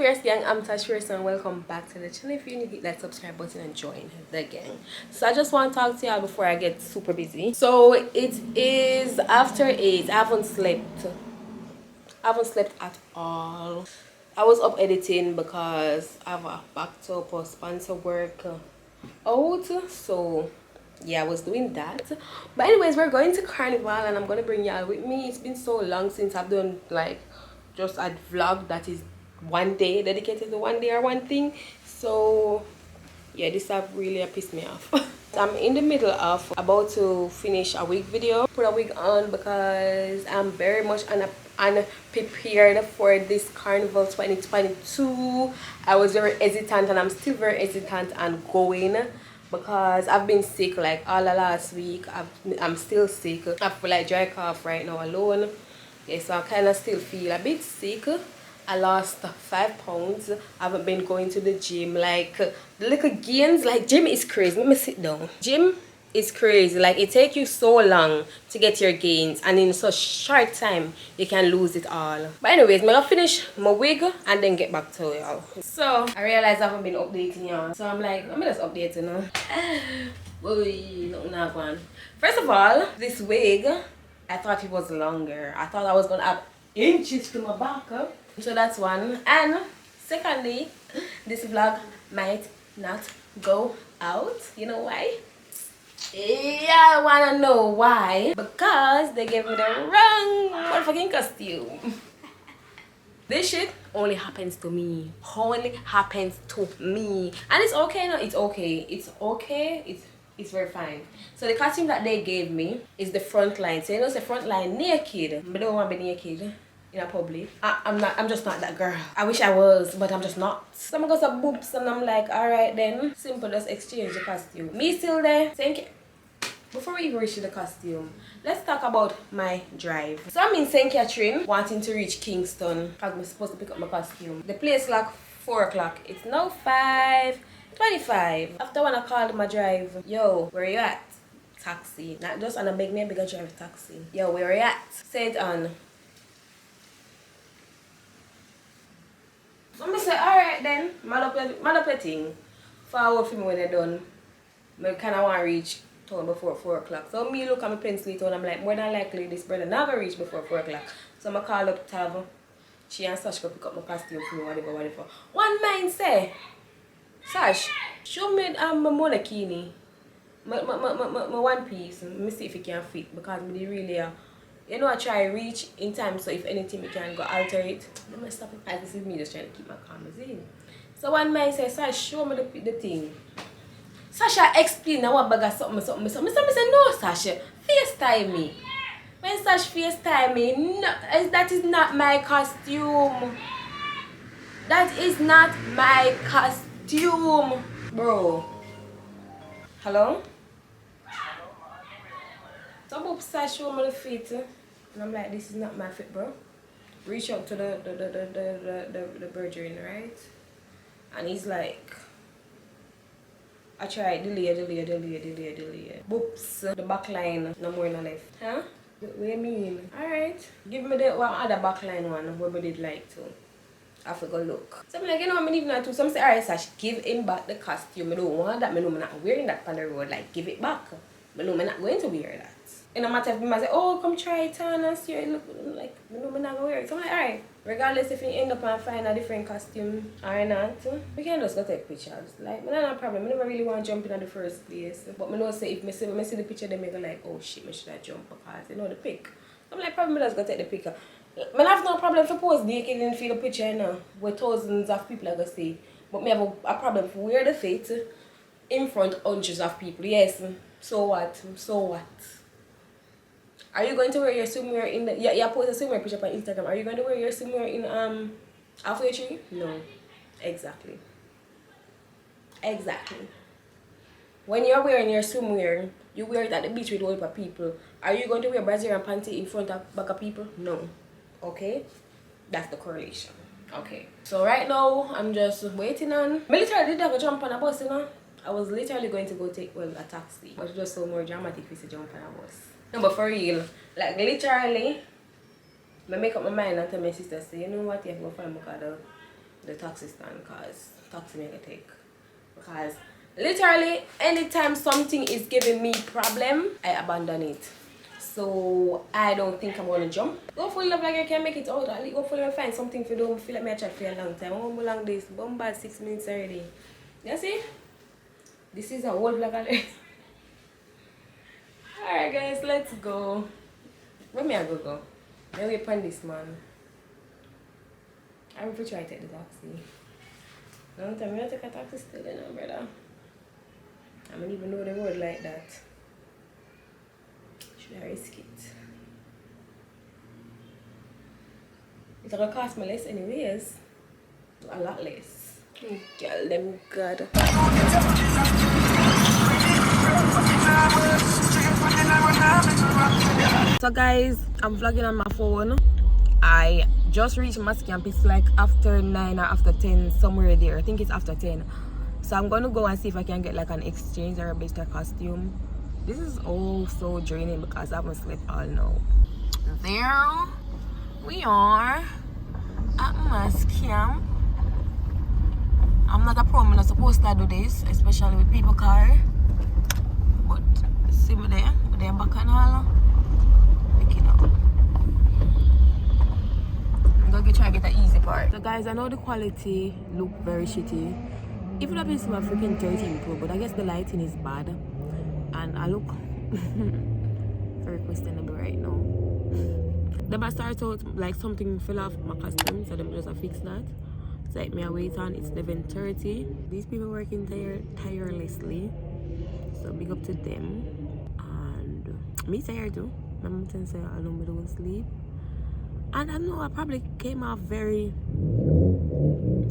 Fierce Gang, I'm Tash and welcome back to the channel. If you're new, hit that subscribe button and join the gang. So I just want to talk to y'all before I get super busy. So it is after 8. I haven't slept at all. I was up editing because I have a backed up or sponsor work out. So yeah, I was doing that. But anyways, we're going to Carnival and I'm gonna bring y'all with me. It's been so long since I've done like just a vlog that is one day, dedicated to one day or one thing. So yeah, this have really pissed me off. I'm in the middle of about to finish a wig video. Put a wig on because I'm very much unprepared for this Carnival 2022. I was very hesitant and I'm still very hesitant and going because I've been sick like all the last week. I'm still sick. I feel like dry cough right now alone. Yeah, so I kind of still feel a bit sick. I lost 5 pounds. I haven't been going to the gym. Like the little gains, like gym is crazy. Let me sit down. Gym is crazy. Like it takes you so long to get your gains, and in such short time you can lose it all. But anyways, I'm gonna finish my wig and then get back to y'all. So I realized I haven't been updating y'all. So I'm like, let me just update you now. Boy, nothing not going. First of all, this wig, I thought it was longer. I thought I was gonna have inches to my back up. So that's one. And secondly, this vlog might not go out. You know why? Yeah, I wanna know why. Because they gave me the wrong motherfucking costume. This shit only happens to me. Only happens to me. And it's okay, no, it's okay. It's okay. It's very fine. So the costume that they gave me is the front line. So you know it's the front line naked. I don't want to be naked in a public. I'm just not that girl. I wish I was, but I'm just not. So I'm going to boobs and I'm like, alright then. Simple, just exchange the costume. Me still there. Thank you. Before we even reach the costume, let's talk about my drive. So I'm in St. Catherine, wanting to reach Kingston because I'm supposed to pick up my costume. The place like 4 o'clock. It's now 5:25. After when I called my drive, yo, where you at? Taxi. Not just on a big man, bigger drive taxi. Yo, where you at? Say it on. So I say, alright then, man up your thing. Forward for me when they're done. I kind of want to reach town before 4 o'clock. So me look at my pencil and I'm like, more than likely this brother never reach before 4 o'clock. So I call up Tav. She and Sash go pick up my costume for me, whatever. One man say, Sash, show me my monokini. My one piece. Let me see if it can fit because me really you know I try reach in time, so if anything we can go alter it. Let me stop it. This is me just trying to keep my calm in. So one man says, Sash, show me the thing. Sasha explain now what bag of something. I say, no, Sasha, FaceTime me. When Sash FaceTime me, no, that is not my costume. That is not my costume. Bro. Hello? So Bob Sash show me the fit. And I'm like, this is not my fit, bro. Reach out to the virgin, right? And he's like, I tried, delay. Boops, the back line, no more no left. Huh? What do you mean? Alright. Give me the one other back line one where we did like to. I have to go look. So I'm like, you know, I'm leaving that too. So I'm saying, alright, Sash, give him back the costume. I don't want that. I know I'm not wearing that on the road. Like, give it back. I know I'm not going to wear that. And no matter if I say, oh, come try it on and see it look like, I know I'm not going to wear it. So I'm like, alright. Regardless if you end up and find a different costume or not, we can just go take pictures. Like, I don't have a problem. I never really want to jump in at the first place. But I know say if I see the picture, then I go like, oh shit, I should have jumped because you know the pic. I'm like, probably just go take the picture. I have no problem if I pose naked and feel the picture, you know, where thousands of people are going to see. But I have a problem if I wear the fit in front of hundreds of people. Yes, so what? Are you going to wear your swimwear in the... Yeah, post a swimwear picture on Instagram. Are you going to wear your swimwear in halfway tree? No. Exactly. When you're wearing your swimwear, you wear it at the beach with a whole heap of people. Are you going to wear Brazilian panty in front of back of people? No. Okay? That's the correlation. Okay. So right now, I'm just waiting on... I literally did have a jump on a bus, you know? I was literally going to go take, well, a taxi. But it's just so more dramatic if it's jump on a bus. No, but for real, like literally, I make up my mind and tell my sister, say, you know what, you have to go find my car. the taxi stand because taxi make a take. Because literally anytime something is giving me problem, I abandon it. So I don't think I'm gonna jump. Hopefully love like I can make it out. Hopefully I find something to do. Feel like me I chat for a long time. How long this? Bombard 6 minutes already. You see? This is a whole vlog already. Alright guys, let's go. Where may I go? Let me find this man. I will try to take the taxi. Long time I take a taxi still, you know, brother. I don't even know the road like that. Should I risk it? It's gonna cost me less anyways. A lot less. Girl, them God. So guys, I'm vlogging on my phone. I just reached mass camp. It's like after 9 or after 10, somewhere there. I think it's after 10. So I'm gonna go and see if I can get like an exchange or a better costume. This is all so draining because I haven't slept all now. There we are at mass camp. I'm not a pro, I'm not supposed to do this, especially with people car. But see me there, back and all. Picking up. I'm gonna try to get the easy part. So guys, I know the quality look very shitty. Even though it's my freaking 13 Pro, but I guess the lighting is bad. And I look very questionable right now. Then I started out like something fell off my costume, so them just fix that. So like me I wait on, it's 11:30. These people working tirelessly. So big up to them. And me tired too. My mom say I don't sleep. And I know I probably came off very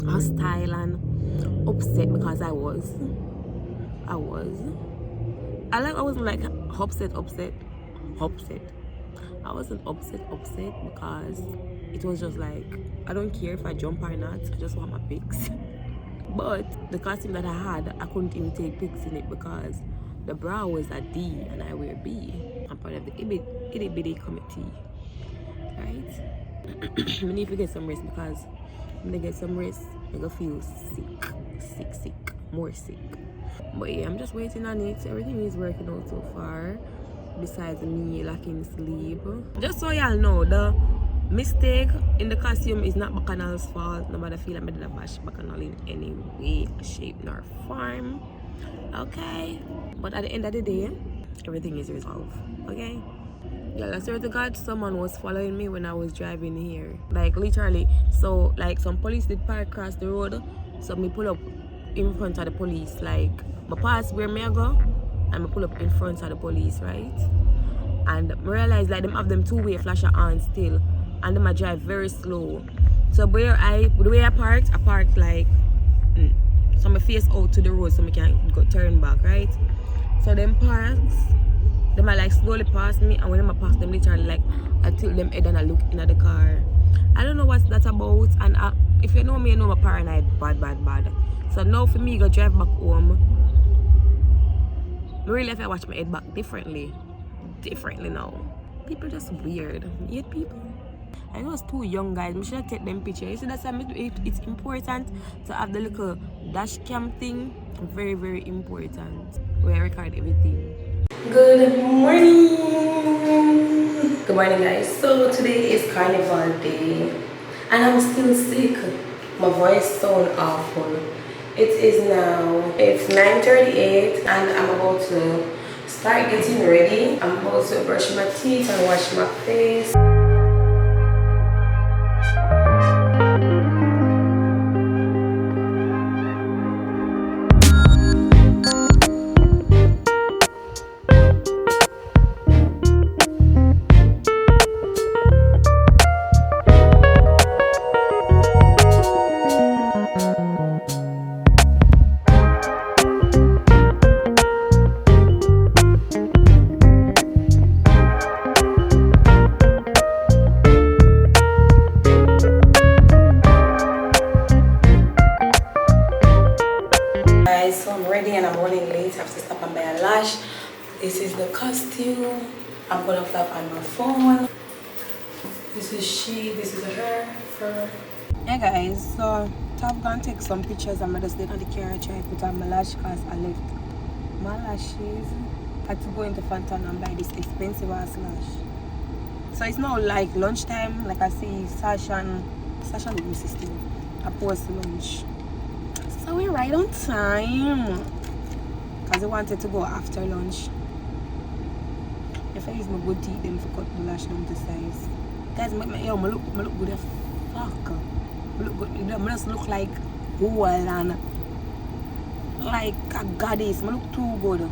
hostile and upset because I wasn't like upset. I wasn't upset because it was just like I don't care if I jump or not, I just want my pics. But the costume that I had, I couldn't even take pics in it because the bra was a D and I wear B. I'm part of the itty bitty committee, right? I need to get some rest because when I get some rest I go feel sick, more sick. But yeah, I'm just waiting on it. Everything is working out so far, besides me lacking sleep. Just so y'all know, the mistake in the costume is not Bacchanal's fault. Nobody feel like I did a bash Bacchanal in any way, shape, nor form. Okay? But at the end of the day, everything is resolved. Okay? Yeah, I swear to God, someone was following me when I was driving here. Like literally. So like some police did park across the road. So me pull up in front of the police. Like I pass where me I go and I pull up in front of the police, right? And I realize like them have them two-way flasher on still. And them I drive very slow. So the way I parked like so my face out to the road so I can go turn back, right? So them parks. Them I like slowly pass me, and when them I pass them literally like I tilt them head and I look into the car. I don't know what that's about, and if you know me, you know I'm paranoid bad. So now for me go drive back home, I really have to watch my head back differently now. People just weird. You hate people. I know it's two young guys, I should take them picture. You see that's why it's important to have the little dash cam thing. Very, very important. Where I record everything. Good morning guys. So today is Carnival day and I'm still sick. My voice sounds awful. It's 9:38 and I'm about to start getting ready. I'm about to brush my teeth and wash my face. So I'm ready and I'm running late. I have to stop and buy a lash. This is the costume. I'm gonna vlog on my phone. This is she, this is her. Yeah guys, so So I've gone take some pictures and I just did on the car try put on my lash because I left my lashes. I had to go into Fountain and buy this expensive ass lash. So it's not like lunchtime, like I see Sasha with my sister. I post lunch. So we're right on time. Because I wanted to go after lunch. If I use my good teeth then to cut the lash down to size. Guys, I look good as fuck. I look good. I just look like gold and like a goddess. I look too good. I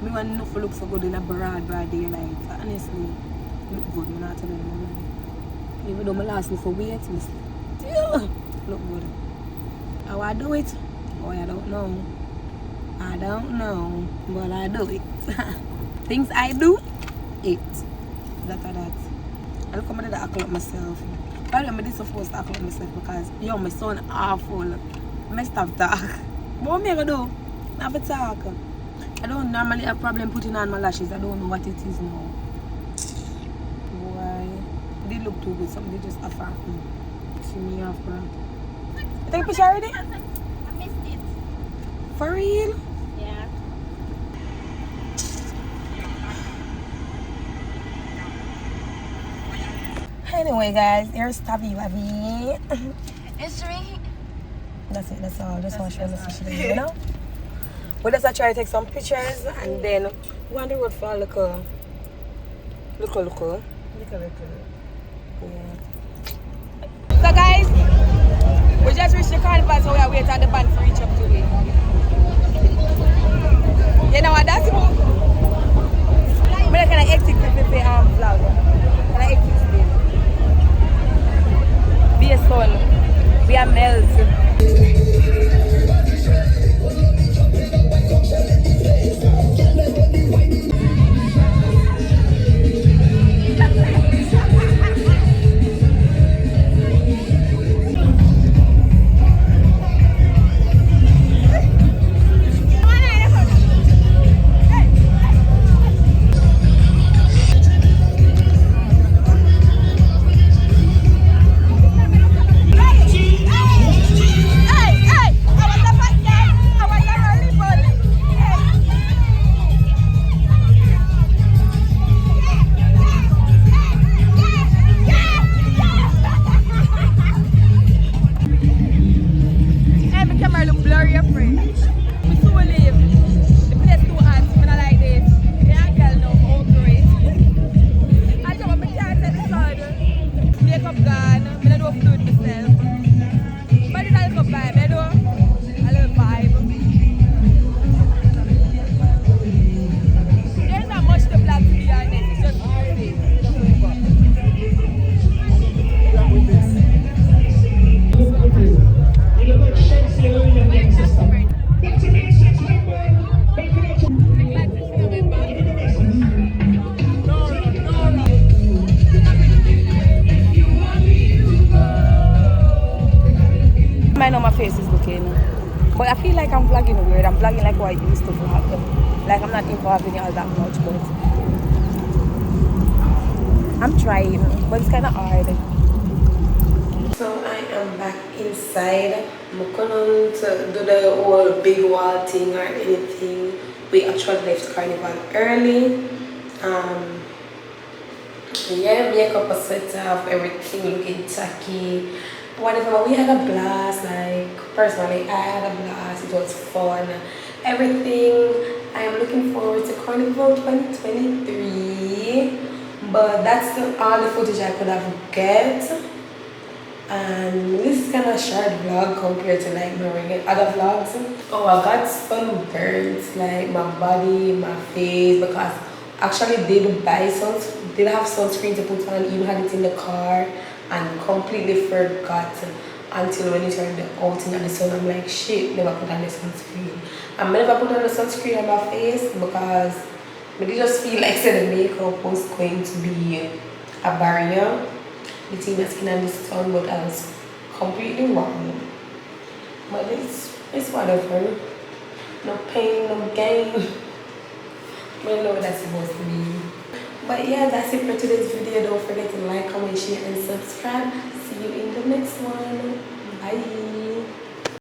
want enough to look so good in a broad daylight. Honestly, I look good. I'm not telling you. Even though my last look for weight, I still look good. How I do it? Oh, I don't know. I don't know, but I do it. Things I do, it. That. I look at the act up myself. By the way, I'm supposed to act up myself because yo, my son awful. I stop talk. But what am I gonna do? I have to talk. I don't normally have problem putting on my lashes. I don't know what it is now. Why? They look too good. Something they just offer me. See me off, bro. You take a picture already? I missed it. For real? Yeah. Anyway, guys, here's Tabby Wabby. It's me. That's it, that's all. Just want to show you the picture, you know? But let's try to take some pictures and then we on the road for a little. Yeah. So, guys, we just reached the Carnival, so we are waiting on the band for each up to it. You know what that's about? I'm going to exit the vlog. Can I exit today? Be a son. We are males. I know my face is looking, but I feel like I'm vlogging weird. I'm vlogging like what I used to vlog. Like I'm not involved in all that much, but I'm trying, but it's kind of hard. So I am back inside. I'm going to do the whole big wall thing or anything. We actually left Carnival early. Yeah, makeup was set off, everything looking tacky. Whatever, we had a blast. Like personally, I had a blast. It was fun. Everything. I am looking forward to Carnival 2023. But that's all the footage I could have get. And this is kind of a short vlog compared to like my other vlogs. Oh, I got sunburns, like my body, my face, because I actually did have sunscreen to put on, even had it in the car. And completely forgot until when it turned out in the sun. I'm like, shit, never put on the sunscreen. I never put on the sunscreen on my face because I just feel like the makeup was going to be a barrier between the skin and the sun, but I was completely wrong. But it's whatever. No pain, no gain. But I know what that's supposed to be. But yeah, that's it for today's video. Don't forget to like, comment, share, and subscribe. See you in the next one.